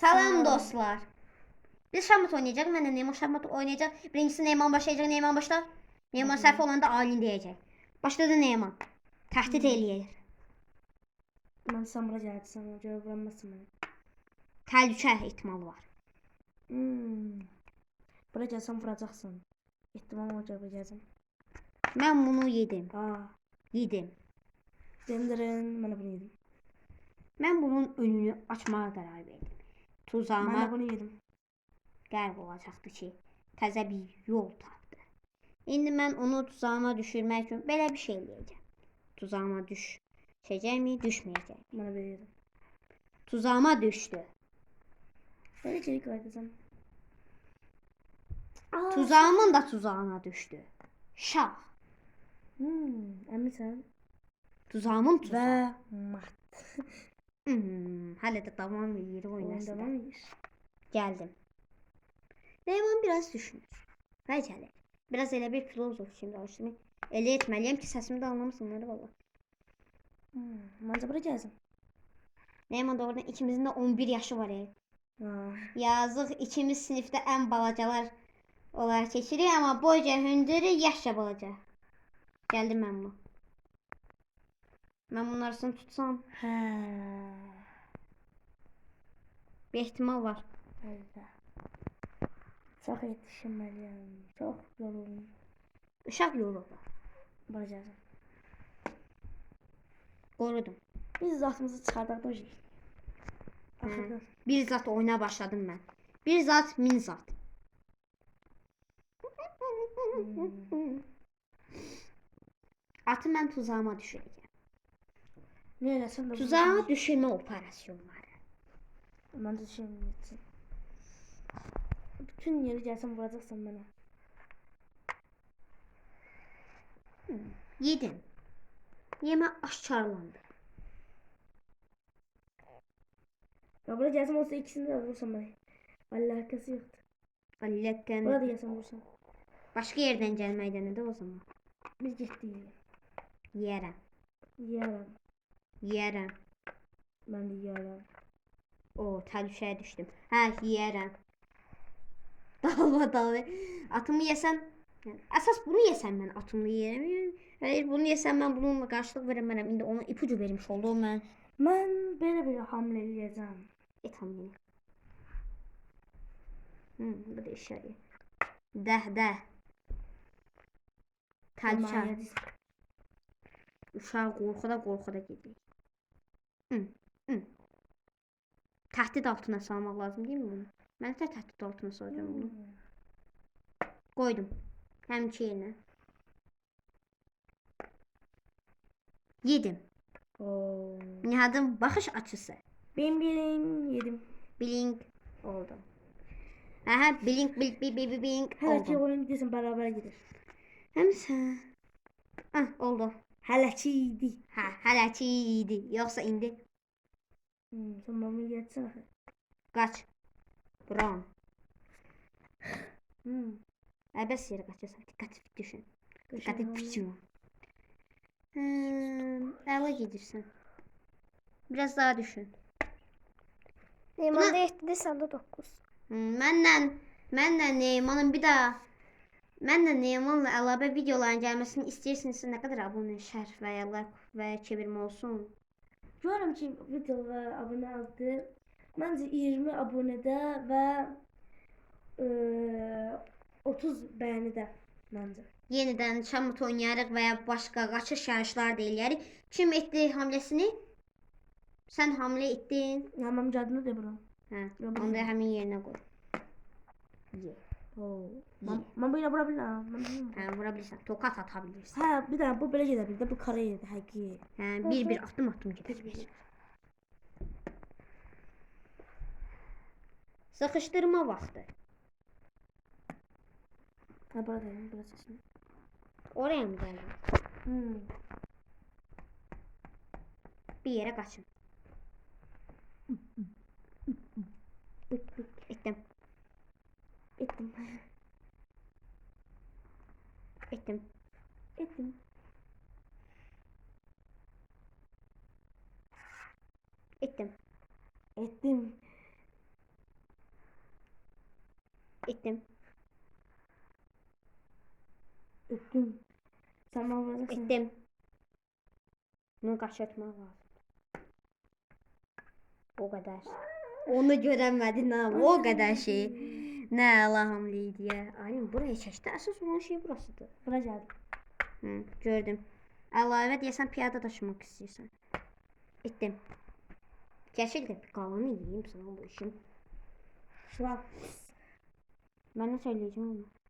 Salam dostlar. Biz şahmat oynayacak. Mən də Neyman şahmat oynayacaq. Birincisi Neyman başlayacaq. Neyman başlar. Neyman səhv olanda Aylin deyəcək. Başladı Neyman. Təhdid eləyir. Ben Samur'a geldim. O cevaplanmasın bana. Təhlükə ehtimalı var. Buraya gelsem vuracaksın. İhtimal o cevabı gelsin. Mən bunu yedim. Yedim. Dendirin. Ben de bunu yedim. Mən bunun önünü açmağa qərar verdim. Ben Tuzağıma de bunu yedim. qərb olacaqdı ki, təzə bir yol tapdı. İndi mən onu tuzağıma düşürmək üçün belə bir şey eləyəcəm. Tuzağıma düşəcəkmi, düşməyəcək. Ben de böyle yedim. Tuzağıma düşdü. Böyle içerik kaydetsem. Tuzağımın da tuzağına düşdü. Şah. Emmi sen. Tuzağımın tuzağı. Ve mat. Hələ də davam edir Oyun oynasın. devam edir. Gəldim. Neyman biraz düşünür. Bəlkə biraz elə bir filozof kimi danışdım. Elə etməliyəm ki, səsimi də anlamasınlar valla. Bence buraya gelsin. Neyman da oradan ikimizin de 11 yaşı var ya. Yazıq ikimiz sinifdə ən balacalar olaraq keçirik, amma boyca hündürü yaşca balaca. Gəldim mən bu. Mən bunun arasını tutsam bir ehtimal var. Öyle. Çok yetişmeliyim. Çok yoruldum. Uşaq yoruldu. Buraya gelsin. Qorudum. Biz zatımızı çıkardık da şey. Axırda. Bir zat oyuna başladım mən. Bir zat, min zat. Atı mən tuzağıma düşürəcəm. Ne eləsən də Tuzağa düşürmə operasyonları. Ben de düşünmüyorum. Bütün yeri gelsen vuracaksın bana. Yedim. Yemə aşkarlandı. Ya buraya gelsen olsa ikisini de vursan bana. Alakası yoktu. Alləkən Burada gelsen vursan. başqa yerdən gəlməkdən də o zaman. Biz getdik. Yeyərəm. Yiyərəm. Yeyərəm. Ben de yiyərəm. O, təhlükəyə düşdüm. Hə, yeyərəm. Dalma. Atımı yesəm, əsas bunu yesəm mən atımı yeyərəm. Hayır, bunu yesəm mən bununla qarşılıq verəmərəm. İndi ona ipucu vermiş oldu mən. Ben böyle bir hamle edeceğim. Et hamleni. Bu da işarı. Dəh. Təhlükə. Uşaq qorxuda gedir. Təhdid altına salmaq lazım değil mi bunu? Mən də təhdid altına salacağım bunu. Qoydum. Həmçə yerinə. Yedim. Nihat'ın bakış açısı. Ben yedim. Blink oldu. Aha, blink Hele ki oldu. oyun gidesin beraber gider. Hem sen. Oldu. Hele ki idi. Hələ ki idi. Yoksa indi. Sen mamayı geçsene. Kaç. Buram. Əbəs yerə qaçırsan. Dikkat düşün. Dikkat düşün. Əla gedirsən. Biraz daha düşün. Neyman'da 7'de sende 9. Mənlə Neymanın bir daha Neymanla əlavə videoların gəlməsini istəyirsinizsə nə qədər abunə, şərh və ya like və ya çevirmə olsun? Görürüm ki video ve abone aldı. Bence 20 abonede ve 30 beğenide bence. Yenidən şamut oynayarıq və ya başqa qaçış yarışlar da eləyərik. Kim etdi hamlesini? Sən hamle etdin. Tamam cadını da bro. Hə, onu da həmin yerinə qoy. Ye. Ben böyle vurabilirim. Hə, vura bilirsən. Tokat ata bilirsən. Ha bir daha bu böyle gidebilir de bu kara yedi həqiqi. Hə, bir atdım gedir. Sıxışdırma vaxtı. Ha buradayım burası şimdi. Oraya mı gəldin? Bir yere qaçın. Etdim. Ettim. Etdim. Ettim. Etdim. Ettim. Etdim. Öptüm. Sen almayacaksın. Etdim. Bunu kaçırtmaq lazım. O kadar. Onu göremedin ama o kadar şey. Ne Allah'ım diye. Alim buraya çəkdi. Əsas olan şey burasıdır. Bura geldi. Hı, gördüm. Əlavə deyəsən piyada daşımaq istəyirsən. Etdim. Gerçekten kalanı yiyeyim sana bu işin. Şlap. Ben ne söyleyeceğim ama.